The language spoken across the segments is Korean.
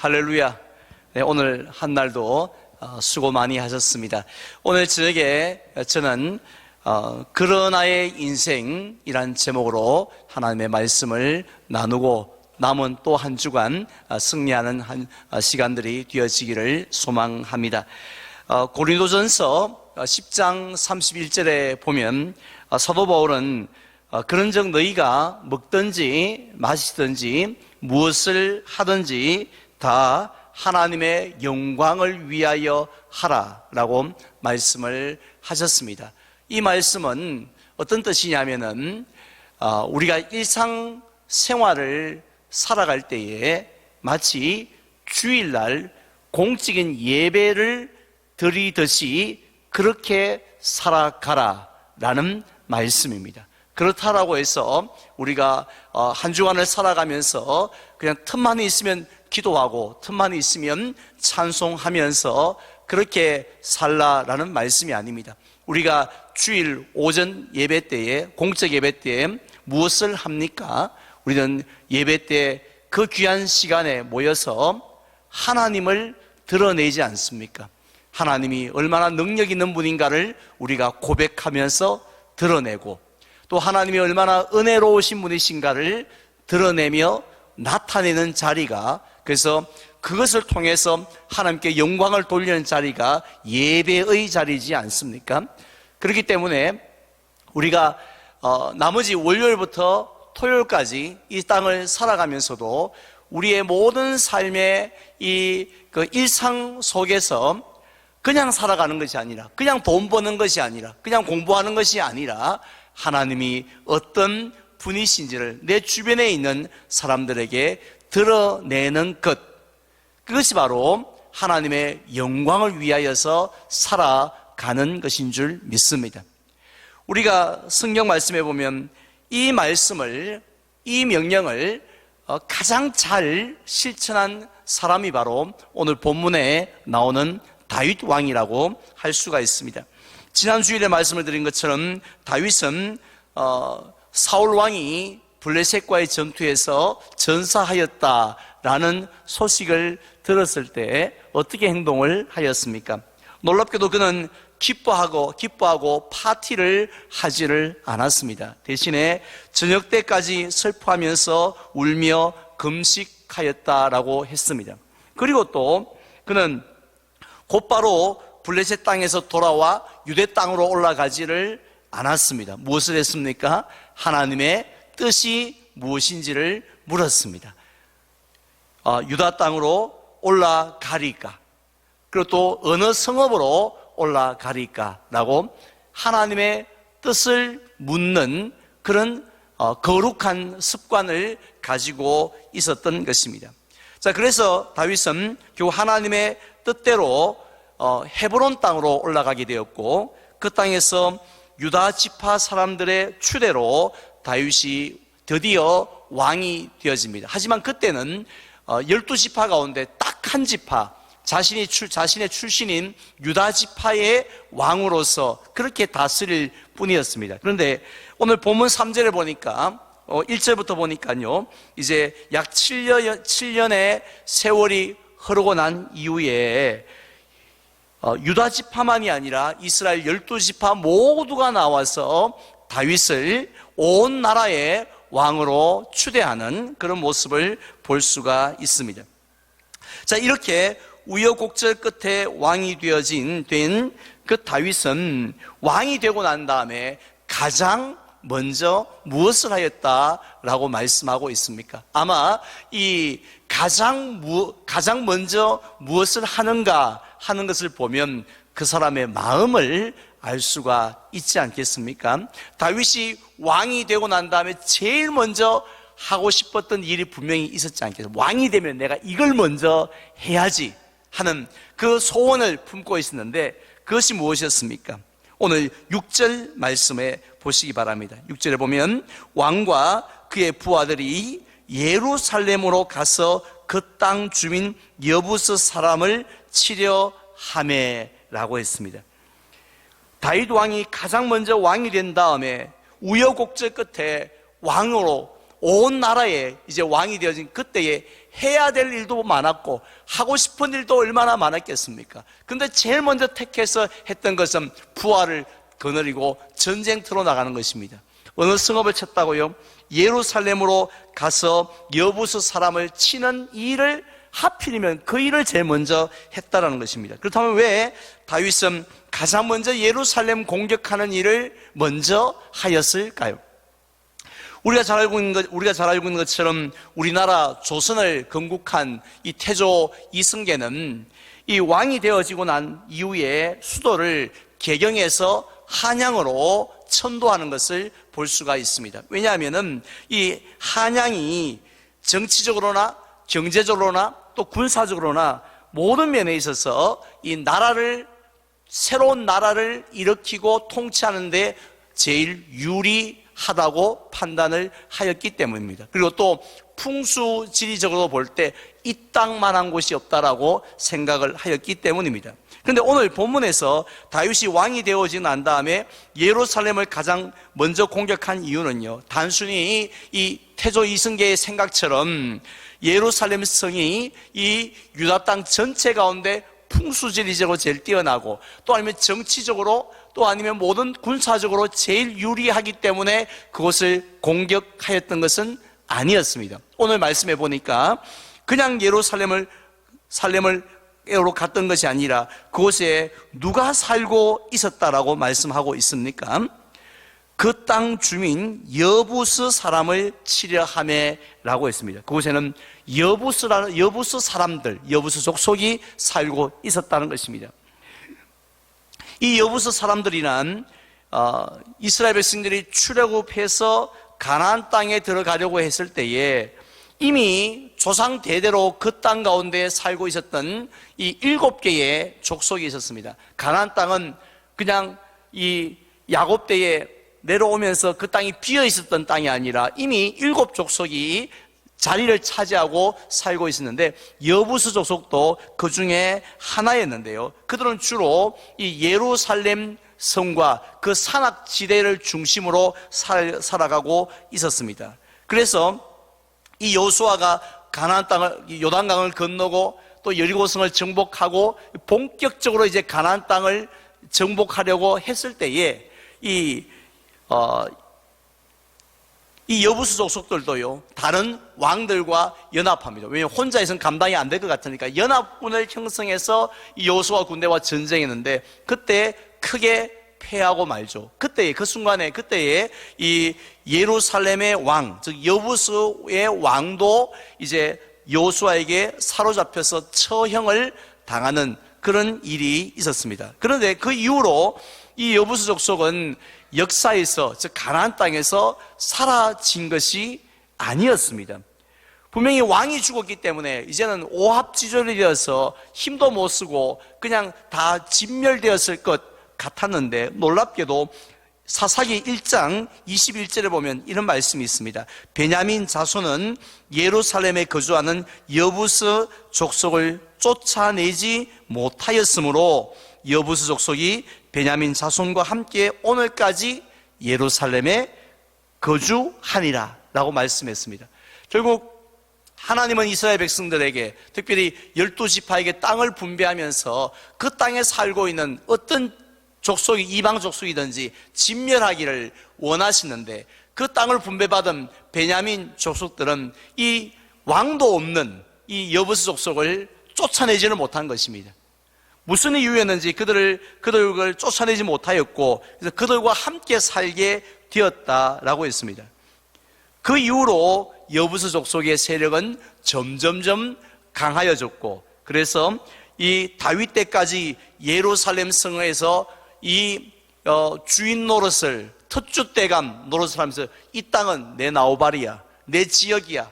할렐루야. 네, 오늘 한날도 수고 많이 하셨습니다. 오늘 저녁에 저는 그러나의 인생이란 제목으로 하나님의 말씀을 나누고 남은 또 한 주간 승리하는 시간들이 되어지기를 소망합니다. 고린도전서 10장 31절에 보면 사도 바울은 그런즉 너희가 먹든지 마시든지 무엇을 하든지 다 하나님의 영광을 위하여 하라라고 말씀을 하셨습니다. 이 말씀은 어떤 뜻이냐면은 우리가 일상생활을 살아갈 때에 마치 주일날 공적인 예배를 드리듯이 그렇게 살아가라라는 말씀입니다. 그렇다라고 해서 우리가 한 주간을 살아가면서 그냥 틈만 있으면 기도하고 틈만 있으면 찬송하면서 그렇게 살라라는 말씀이 아닙니다. 우리가 주일 오전 예배 때에, 공적 예배 때에 무엇을 합니까? 우리는 예배 때 그 귀한 시간에 모여서 하나님을 드러내지 않습니까? 하나님이 얼마나 능력 있는 분인가를 우리가 고백하면서 드러내고, 또 하나님이 얼마나 은혜로우신 분이신가를 드러내며 나타내는 자리가, 그래서 그것을 통해서 하나님께 영광을 돌리는 자리가 예배의 자리지 않습니까? 그렇기 때문에 우리가 나머지 월요일부터 토요일까지 이 땅을 살아가면서도 우리의 모든 삶의 그 일상 속에서 그냥 살아가는 것이 아니라, 그냥 돈 버는 것이 아니라, 그냥 공부하는 것이 아니라 하나님이 어떤 분이신지를 내 주변에 있는 사람들에게 드러내는 것, 그것이 바로 하나님의 영광을 위하여서 살아가는 것인 줄 믿습니다. 우리가 성경 말씀에 보면 이 말씀을, 이 명령을 가장 잘 실천한 사람이 바로 오늘 본문에 나오는 다윗 왕이라고 할 수가 있습니다. 지난 주일에 말씀을 드린 것처럼 다윗은 사울 왕이 블레셋과의 전투에서 전사하였다라는 소식을 들었을 때 어떻게 행동을 하였습니까? 놀랍게도 그는 기뻐하고 파티를 하지를 않았습니다. 대신에 저녁 때까지 슬퍼하면서 울며 금식하였다라고 했습니다. 그리고 또 그는 곧바로 블레셋 땅에서 돌아와 유대 땅으로 올라가지를 않았습니다. 무엇을 했습니까? 하나님의 뜻이 무엇인지를 물었습니다. 유다 땅으로 올라가리까? 그리고 또 어느 성읍으로 올라가리까? 라고 하나님의 뜻을 묻는 그런 거룩한 습관을 가지고 있었던 것입니다. 자, 그래서 다윗은 결국 하나님의 뜻대로 헤브론 땅으로 올라가게 되었고, 그 땅에서 유다 지파 사람들의 추대로 다윗이 드디어 왕이 되어집니다. 하지만 그때는 12지파 가운데 딱 한 지파, 자신의 출신인 유다 지파의 왕으로서 그렇게 다스릴 뿐이었습니다. 그런데 오늘 본문 3절에 보니까 1절부터 보니까요, 이제 약 7년의 세월이 흐르고 난 이후에 유다 지파만이 아니라 이스라엘 12지파 모두가 나와서 다윗을 온 나라의 왕으로 추대하는 그런 모습을 볼 수가 있습니다. 자, 이렇게 우여곡절 끝에 왕이 된 그 다윗은 왕이 되고 난 다음에 가장 먼저 무엇을 하였다라고 말씀하고 있습니까? 아마 이 가장 먼저 무엇을 하는가 하는 것을 보면 그 사람의 마음을 알 수가 있지 않겠습니까? 다윗이 왕이 되고 난 다음에 제일 먼저 하고 싶었던 일이 분명히 있었지 않겠습니까? 왕이 되면 내가 이걸 먼저 해야지 하는 그 소원을 품고 있었는데 그것이 무엇이었습니까? 오늘 6절 말씀에 보시기 바랍니다. 6절에 보면 왕과 그의 부하들이 예루살렘으로 가서 그 땅 주민 여부스 사람을 치려 하매라고 했습니다. 다윗 왕이 가장 먼저 왕이 된 다음에 우여곡절 끝에 왕으로 온 나라에 이제 왕이 되어진 그때에 해야 될 일도 많았고 하고 싶은 일도 얼마나 많았겠습니까? 근데 제일 먼저 택해서 했던 것은 부하를 거느리고 전쟁터로 나가는 것입니다. 어느 성읍을 쳤다고요? 예루살렘으로 가서 여부스 사람을 치는 일을, 하필이면 그 일을 제일 먼저 했다라는 것입니다. 그렇다면 왜 다윗은 가장 먼저 예루살렘 공격하는 일을 먼저 하였을까요? 우리가 잘 알고 있는 것처럼 우리나라 조선을 건국한 이 태조 이승계는 이 왕이 되어지고 난 이후에 수도를 개경에서 한양으로 천도하는 것을 볼 수가 있습니다. 왜냐하면은 이 한양이 정치적으로나 경제적으로나 또 군사적으로나 모든 면에 있어서 이 나라를, 새로운 나라를 일으키고 통치하는데 제일 유리하다고 판단을 하였기 때문입니다. 그리고 또 풍수지리적으로 볼 때 이 땅만한 곳이 없다라고 생각을 하였기 때문입니다. 그런데 오늘 본문에서 다윗이 왕이 되어지고 난 다음에 예루살렘을 가장 먼저 공격한 이유는요, 단순히 이 태조 이승계의 생각처럼 예루살렘 성이 이 유다 땅 전체 가운데 풍수지리적으로 제일 뛰어나고 또 아니면 정치적으로 또 아니면 모든 군사적으로 제일 유리하기 때문에 그것을 공격하였던 것은 아니었습니다. 오늘 말씀해 보니까 그냥 예루살렘으로 갔던 것이 아니라 그곳에 누가 살고 있었다라고 말씀하고 있습니까? 그 땅 주민 여부스 사람을 치려 하매라고 했습니다. 그곳에는 여부스 사람들, 여부스 족속이 살고 있었다는 것입니다. 이 여부스 사람들이란 이스라엘 백성들이 출애굽해서 가나안 땅에 들어가려고 했을 때에 이미 조상 대대로 그 땅 가운데 살고 있었던 이 7개의 족속이 있었습니다. 가나안 땅은 그냥 이 야곱 때에 내려오면서 그 땅이 비어 있었던 땅이 아니라 이미 7족속이 자리를 차지하고 살고 있었는데 여부스 족속도 그 중에 하나였는데요. 그들은 주로 이 예루살렘 성과 그 산악지대를 중심으로 살아가고 있었습니다. 그래서 이 여호수아가 가나안 땅을, 요단강을 건너고 또 여리고성을 정복하고 본격적으로 이제 가나안 땅을 정복하려고 했을 때에 이 여부스 족속들도요, 다른 왕들과 연합합니다. 왜냐하면 혼자서는 감당이 안 될 것 같으니까 연합군을 형성해서 이 여호수아 군대와 전쟁했는데 그때 크게 패하고 말죠. 그때에, 그 순간에, 그때에 이 예루살렘의 왕, 즉 여부스의 왕도 이제 여호수아에게 사로잡혀서 처형을 당하는 그런 일이 있었습니다. 그런데 그 이후로 이 여부스 족속은 역사에서, 즉 가나안 땅에서 사라진 것이 아니었습니다. 분명히 왕이 죽었기 때문에 이제는 오합지졸이 되어서 힘도 못 쓰고 그냥 다 진멸되었을 것 같았는데 놀랍게도 사사기 1장 21절에 보면 이런 말씀이 있습니다. 베냐민 자손은 예루살렘에 거주하는 여부스 족속을 쫓아내지 못하였으므로 여부스 족속이 베냐민 자손과 함께 오늘까지 예루살렘에 거주하니라 라고 말씀했습니다. 결국 하나님은 이스라엘 백성들에게, 특별히 12지파에게 땅을 분배하면서 그 땅에 살고 있는 어떤 족속이, 이방 족속이든지 진멸하기를 원하시는데 그 땅을 분배받은 베냐민 족속들은 이 왕도 없는 이 여부스 족속을 쫓아내지는 못한 것입니다. 무슨 이유였는지 그들을 쫓아내지 못하였고 그래서 그들과 함께 살게 되었다라고 했습니다. 그 이후로 여부스 족속의 세력은 점점점 강하여졌고 그래서 이 다윗 때까지 예루살렘 성에서 이 주인 노릇을, 특주대감 노릇을 하면서 이 땅은 내 나오발이야, 내 지역이야,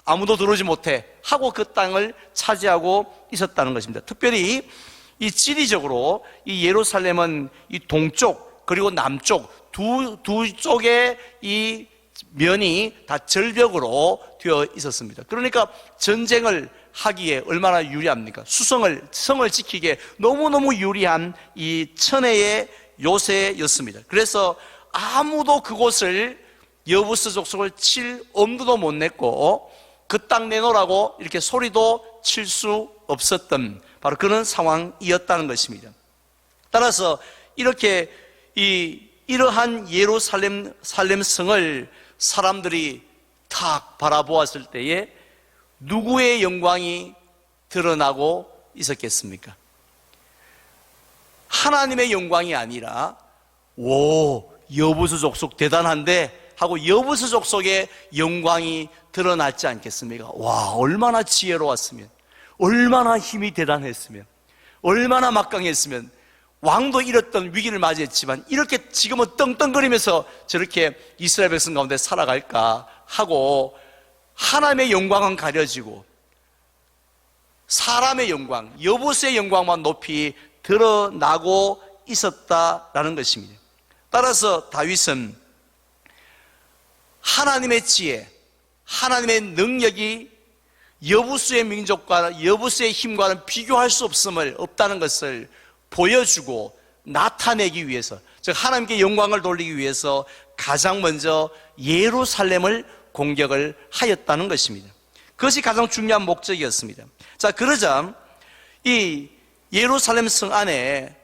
아무도 들어오지 못해 하고 그 땅을 차지하고 있었다는 것입니다. 특별히 이 지리적으로 이 예루살렘은 이 동쪽 그리고 남쪽 두 쪽의 이 면이 다 절벽으로 되어 있었습니다. 그러니까 전쟁을 하기에 얼마나 유리합니까? 성을 지키기에 너무너무 유리한 이 천혜의 요새였습니다. 그래서 아무도 그곳을 여부스 족속을 칠 엄두도 못 냈고 그 땅 내놓으라고 이렇게 소리도 칠 수 없었던 바로 그런 상황이었다는 것입니다. 따라서 이렇게 이러한 예루살렘 성을 사람들이 탁 바라보았을 때에 누구의 영광이 드러나고 있었겠습니까? 하나님의 영광이 아니라 오, 여부수 족속 대단한데 하고 여부수 족속의 영광이 드러났지 않겠습니까? 와, 얼마나 지혜로웠으면, 얼마나 힘이 대단했으면, 얼마나 막강했으면, 왕도 이랬던 위기를 맞이했지만 이렇게 지금은 떵떵거리면서 저렇게 이스라엘 백성 가운데 살아갈까 하고 하나님의 영광은 가려지고 사람의 영광, 여보스의 영광만 높이 드러나고 있었다라는 것입니다. 따라서 다윗은 하나님의 지혜, 하나님의 능력이 여부수의 민족과 여부수의 힘과는 비교할 수 없다는 것을 보여주고 나타내기 위해서, 즉 하나님께 영광을 돌리기 위해서 가장 먼저 예루살렘을 공격을 하였다는 것입니다. 그것이 가장 중요한 목적이었습니다. 자, 그러자 이 예루살렘 성 안에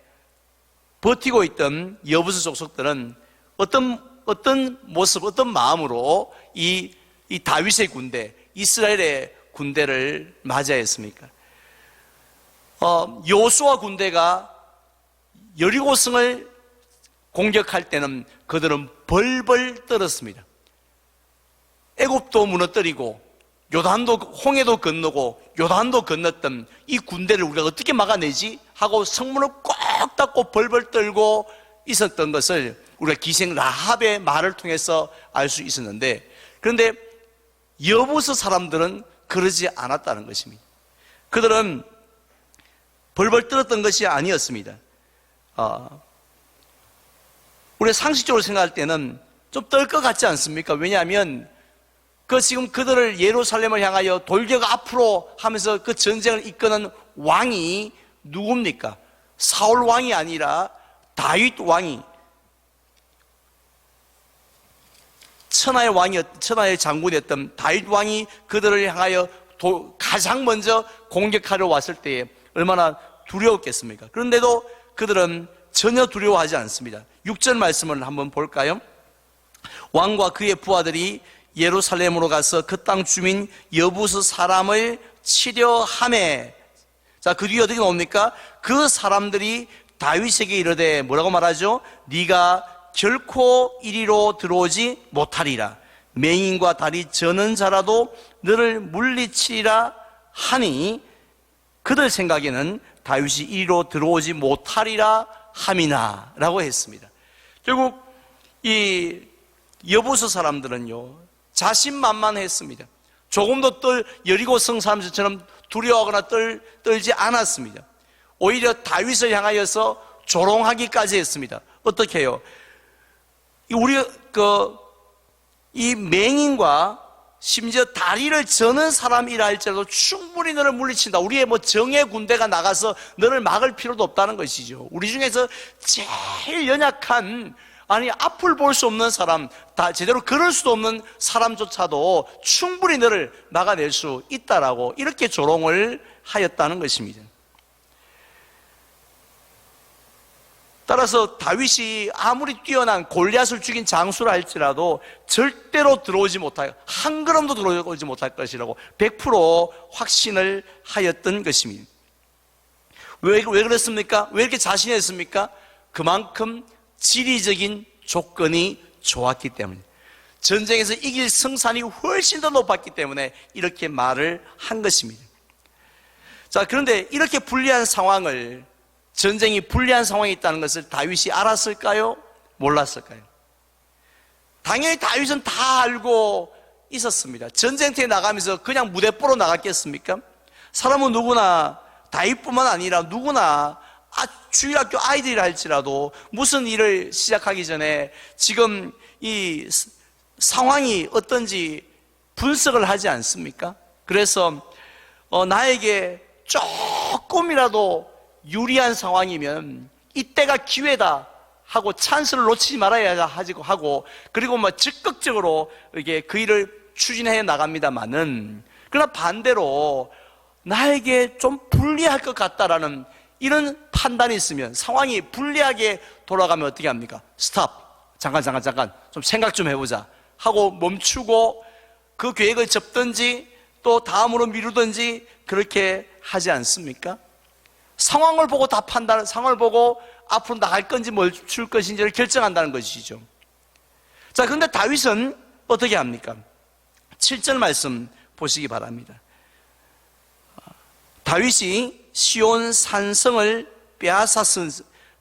버티고 있던 여부수 족속들은 어떤 모습, 어떤 마음으로 이 다윗의 군대, 이스라엘의 군대를 맞이했습니까? 여호수아 군대가 여리고성을 공격할 때는 그들은 벌벌 떨었습니다. 애굽도 무너뜨리고 요단도, 홍해도 건너고 요단도 건넜던 이 군대를 우리가 어떻게 막아내지? 하고 성문을 꼭 닫고 벌벌 떨고 있었던 것을 우리가 기생 라합의 말을 통해서 알 수 있었는데, 그런데 여부수 사람들은 그러지 않았다는 것입니다. 그들은 벌벌 떨었던 것이 아니었습니다. 우리 상식적으로 생각할 때는 좀 떨 것 같지 않습니까? 왜냐하면 지금 그들을 예루살렘을 향하여 돌격 앞으로 하면서 그 전쟁을 이끄는 왕이 누굽니까? 사울 왕이 아니라 다윗 왕이, 천하의 장군이었던 다윗 왕이 그들을 향하여 가장 먼저 공격하러 왔을 때에 얼마나 두려웠겠습니까? 그런데도 그들은 전혀 두려워하지 않습니다. 6절 말씀을 한번 볼까요? 왕과 그의 부하들이 예루살렘으로 가서 그 땅 주민 여부수 사람을 치려 하매, 자, 그 뒤에 어떻게 나옵니까? 그 사람들이 다윗에게 이르되 뭐라고 말하죠? 네가 결코 이리로 들어오지 못하리라. 맹인과 다리 저는 자라도 너를 물리치리라 하니, 그들 생각에는 다윗이 이리로 들어오지 못하리라 함이나 라고 했습니다. 결국 이 여부수 사람들은요, 자신만만했습니다. 조금도 여리고성 사람들처럼 두려워하거나 떨지 않았습니다. 오히려 다윗을 향하여서 조롱하기까지 했습니다. 어떻게 해요? 이 맹인과 심지어 다리를 저는 사람이라 할지라도 충분히 너를 물리친다. 우리의 정예 군대가 나가서 너를 막을 필요도 없다는 것이죠. 우리 중에서 제일 연약한, 앞을 볼 수 없는 사람, 다 제대로 걸을 수도 없는 사람조차도 충분히 너를 막아낼 수 있다라고 이렇게 조롱을 하였다는 것입니다. 따라서 다윗이 아무리 뛰어난 골리앗을 죽인 장수라 할지라도 절대로 들어오지 못할, 한 걸음도 들어오지 못할 것이라고 100% 확신을 하였던 것입니다. 왜 그랬습니까? 왜 이렇게 자신했습니까? 그만큼 지리적인 조건이 좋았기 때문에, 전쟁에서 이길 승산이 훨씬 더 높았기 때문에 이렇게 말을 한 것입니다. 자, 그런데 이렇게 불리한 상황을, 전쟁이 불리한 상황이 있다는 것을 다윗이 알았을까요? 몰랐을까요? 당연히 다윗은 다 알고 있었습니다. 전쟁터에 나가면서 그냥 무대뽀로 나갔겠습니까? 사람은 누구나, 다윗뿐만 아니라 누구나 주일학교 아이들이라 할지라도 무슨 일을 시작하기 전에 지금 이 상황이 어떤지 분석을 하지 않습니까? 그래서 나에게 조금이라도 유리한 상황이면 이때가 기회다 하고 찬스를 놓치지 말아야 하고, 그리고 적극적으로 이게 그 일을 추진해 나갑니다만은, 그러나 반대로 나에게 좀 불리할 것 같다라는 이런 판단이 있으면, 상황이 불리하게 돌아가면 어떻게 합니까? 스탑, 잠깐 좀 생각 좀 해보자 하고 멈추고 그 계획을 접든지 또 다음으로 미루든지 그렇게 하지 않습니까? 상황을 보고 다 상황을 보고 앞으로 나갈 건지 멈출 것인지를 결정한다는 것이죠. 자, 그런데 다윗은 어떻게 합니까? 7절 말씀 보시기 바랍니다. 다윗이 시온 산성을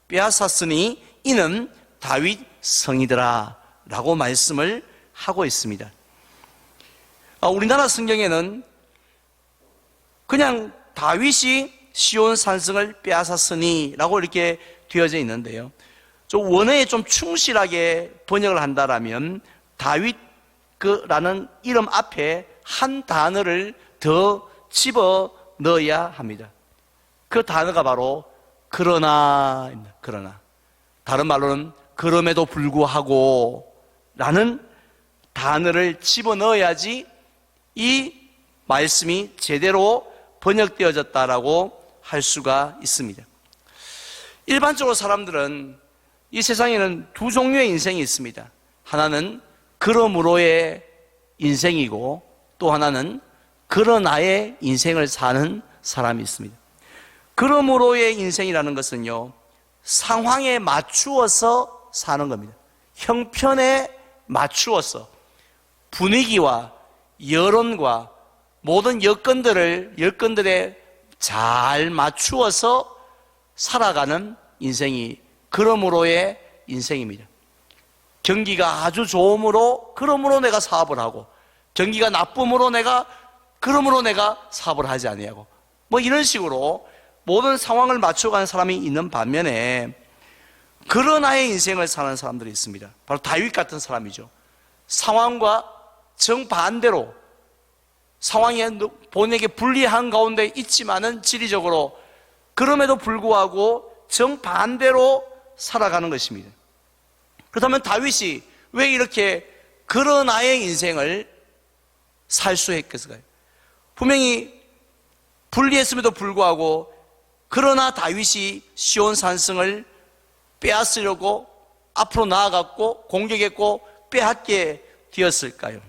빼앗았으니 이는 다윗 성이더라 라고 말씀을 하고 있습니다. 우리나라 성경에는 그냥 다윗이 시온 산성을 빼앗았으니 라고 이렇게 되어져 있는데요, 좀 원어에 좀 충실하게 번역을 한다라면 다윗라는 이름 앞에 한 단어를 더 집어 넣어야 합니다. 그 단어가 바로 그러나입니다. 그러나, 다른 말로는 그럼에도 불구하고 라는 단어를 집어넣어야지 이 말씀이 제대로 번역되어졌다라고 할 수가 있습니다. 일반적으로 사람들은 이 세상에는 두 종류의 인생이 있습니다. 하나는 그러므로의 인생이고 또 하나는 그러나의 인생을 사는 사람이 있습니다. 그러므로의 인생이라는 것은요, 상황에 맞추어서 사는 겁니다. 형편에 맞추어서 분위기와 여론과 모든 여건들에 잘 맞추어서 살아가는 인생이 그러므로의 인생입니다. 경기가 아주 좋음으로 그러므로 내가 사업을 하고, 경기가 나쁨으로 그러므로 내가 사업을 하지 아니하고, 이런 식으로 모든 상황을 맞춰가는 사람이 있는 반면에 그러나의 인생을 사는 사람들이 있습니다. 바로 다윗 같은 사람이죠. 상황과 정반대로, 상황이 본인에게 불리한 가운데 있지만은 지리적으로 그럼에도 불구하고 정반대로 살아가는 것입니다. 그렇다면 다윗이 왜 이렇게 그러나의 인생을 살 수 했겠을까요? 분명히 불리했음에도 불구하고 그러나 다윗이 시온 산성을 빼앗으려고 앞으로 나아갔고 공격했고 빼앗게 되었을까요?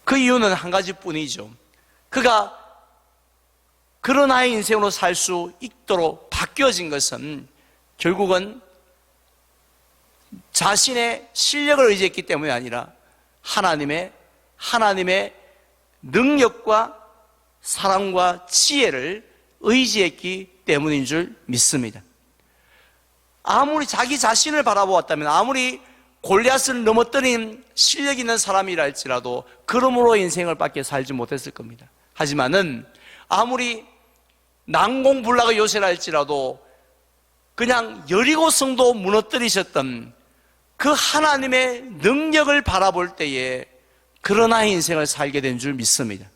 그 이유는 한 가지뿐이죠. 그가 그러나의 인생으로 살 수 있도록 바뀌어진 것은 결국은 자신의 실력을 의지했기 때문이 아니라 하나님의 능력과 사랑과 지혜를 의지했기 때문인 줄 믿습니다. 아무리 자기 자신을 바라보았다면, 아무리 골리앗을 넘어뜨린 실력 있는 사람이라 할지라도 그러므로 인생을 밖에 살지 못했을 겁니다. 하지만은 아무리 난공불락의 요새라 할지라도 그냥 여리고 성도 무너뜨리셨던 그 하나님의 능력을 바라볼 때에 그러나의 인생을 살게 된 줄 믿습니다.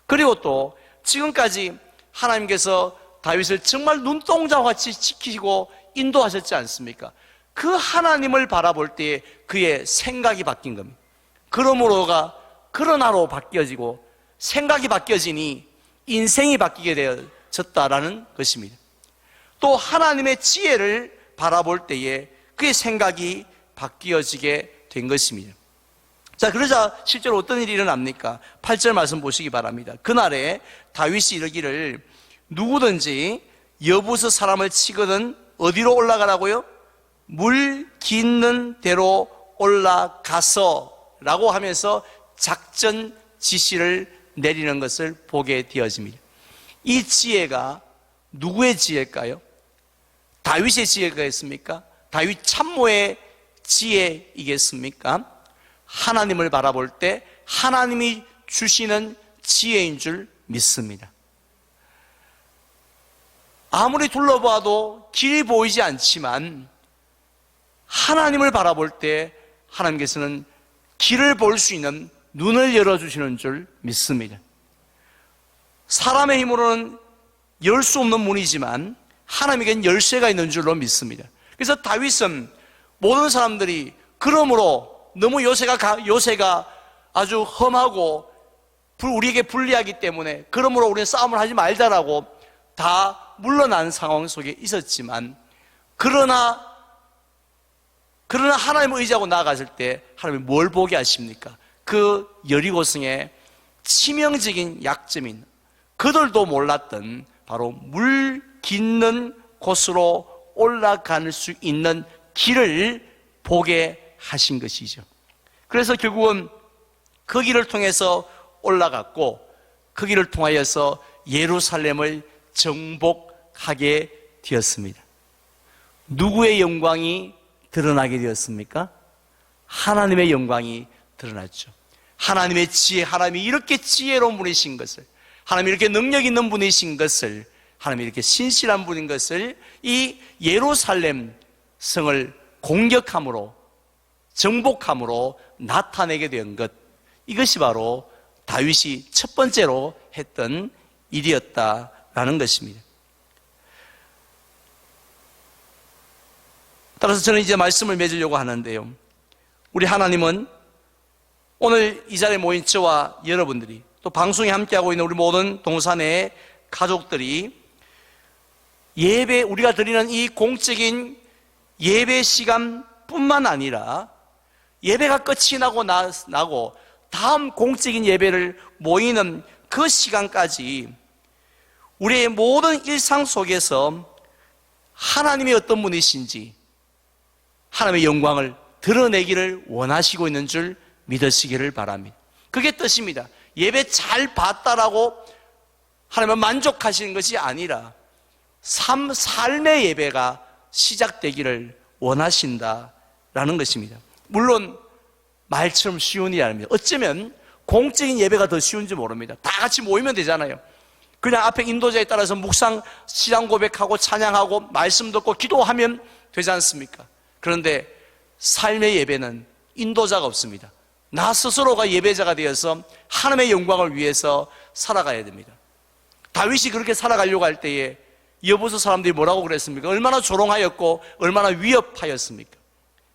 그리고 또 지금까지 하나님께서 다윗을 정말 눈동자와 같이 지키고 인도하셨지 않습니까? 그 하나님을 바라볼 때에 그의 생각이 바뀐 겁니다. 그러므로가 그러나로 바뀌어지고 생각이 바뀌어지니 인생이 바뀌게 되어졌다라는 것입니다. 또 하나님의 지혜를 바라볼 때에 그의 생각이 바뀌어지게 된 것입니다. 자, 그러자 실제로 어떤 일이 일어납니까? 8절 말씀 보시기 바랍니다. 그날에 다윗이 이르기를 누구든지 여부스 사람을 치거든 어디로 올라가라고요? 물 깃는 대로 올라가서 라고 하면서 작전 지시를 내리는 것을 보게 되어집니다. 이 지혜가 누구의 지혜일까요? 다윗의 지혜가겠습니까? 다윗 참모의 지혜이겠습니까? 하나님을 바라볼 때 하나님이 주시는 지혜인 줄 믿습니다. 아무리 둘러봐도 길이 보이지 않지만 하나님을 바라볼 때 하나님께서는 길을 볼 수 있는 눈을 열어주시는 줄 믿습니다. 사람의 힘으로는 열 수 없는 문이지만 하나님에게는 열쇠가 있는 줄로 믿습니다. 그래서 다윗은 모든 사람들이 그러므로 너무 요새가 아주 험하고 우리에게 불리하기 때문에 그러므로 우리는 싸움을 하지 말자라고 다 물러난 상황 속에 있었지만 그러나 하나님을 의지하고 나아갔을 때 하나님이 뭘 보게 하십니까? 그 여리고성의 치명적인 약점인 그들도 몰랐던 바로 물 깃는 곳으로 올라갈 수 있는 길을 보게 하신 것이죠. 그래서 결국은 그 길을 통해서 올라갔고 그 길을 통하여서 예루살렘을 정복하게 되었습니다. 누구의 영광이 드러나게 되었습니까? 하나님의 영광이 드러났죠. 하나님의 지혜, 하나님이 이렇게 지혜로운 분이신 것을, 하나님이 이렇게 능력 있는 분이신 것을, 하나님이 이렇게 신실한 분인 것을 이 예루살렘 성을 공격함으로, 정복함으로 나타내게 된 것, 이것이 바로 다윗이 첫 번째로 했던 일이었다라는 것입니다. 따라서 저는 이제 말씀을 맺으려고 하는데요, 우리 하나님은 오늘 이 자리에 모인 저와 여러분들이 또 방송에 함께하고 있는 우리 모든 동산의 가족들이 예배, 우리가 드리는 이 공적인 예배 시간뿐만 아니라 예배가 끝이 나고 다음 공적인 예배를 모이는 그 시간까지 우리의 모든 일상 속에서 하나님이 어떤 분이신지 하나님의 영광을 드러내기를 원하시고 있는 줄 믿으시기를 바랍니다. 그게 뜻입니다. 예배 잘 봤다라고 하나님은 만족하시는 것이 아니라 삶의 예배가 시작되기를 원하신다라는 것입니다. 물론 말처럼 쉬운 일이 아닙니다. 어쩌면 공적인 예배가 더 쉬운지 모릅니다. 다 같이 모이면 되잖아요. 그냥 앞에 인도자에 따라서 묵상, 신앙 고백하고 찬양하고 말씀 듣고 기도하면 되지 않습니까? 그런데 삶의 예배는 인도자가 없습니다. 나 스스로가 예배자가 되어서 하나님의 영광을 위해서 살아가야 됩니다. 다윗이 그렇게 살아가려고 할 때에 여부수 사람들이 뭐라고 그랬습니까? 얼마나 조롱하였고 얼마나 위협하였습니까?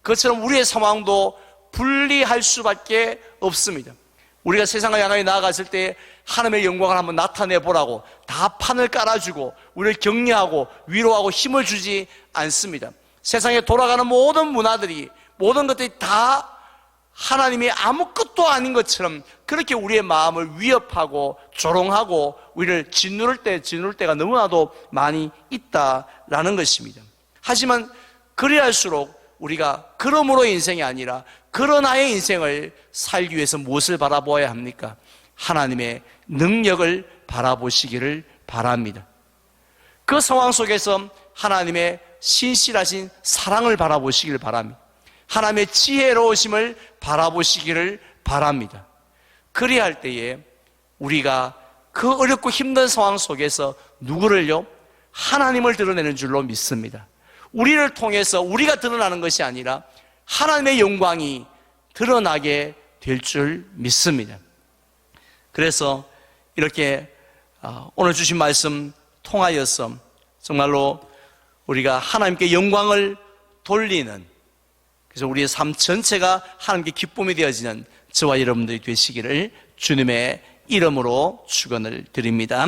그것처럼 우리의 상황도 분리할 수밖에 없습니다. 우리가 세상을 향하여 나아갔을 때 하나님의 영광을 한번 나타내 보라고 다 판을 깔아주고 우리를 격려하고 위로하고 힘을 주지 않습니다. 세상에 돌아가는 모든 문화들이, 모든 것들이 다 하나님이 아무것도 아닌 것처럼 그렇게 우리의 마음을 위협하고 조롱하고 우리를 짓누를 때가 너무나도 많이 있다라는 것입니다. 하지만 그리할수록 우리가 그러므로의 인생이 아니라 그러나의 인생을 살기 위해서 무엇을 바라보아야 합니까? 하나님의 능력을 바라보시기를 바랍니다. 그 상황 속에서 하나님의 신실하신 사랑을 바라보시기를 바랍니다. 하나님의 지혜로우심을 바라보시기를 바랍니다. 그리할 때에 우리가 그 어렵고 힘든 상황 속에서 누구를요? 하나님을 드러내는 줄로 믿습니다. 우리를 통해서 우리가 드러나는 것이 아니라 하나님의 영광이 드러나게 될 줄 믿습니다. 그래서 이렇게 오늘 주신 말씀 통하여서 정말로 우리가 하나님께 영광을 돌리는, 그래서 우리의 삶 전체가 하나님께 기쁨이 되어지는 저와 여러분들이 되시기를 주님의 이름으로 축원을 드립니다.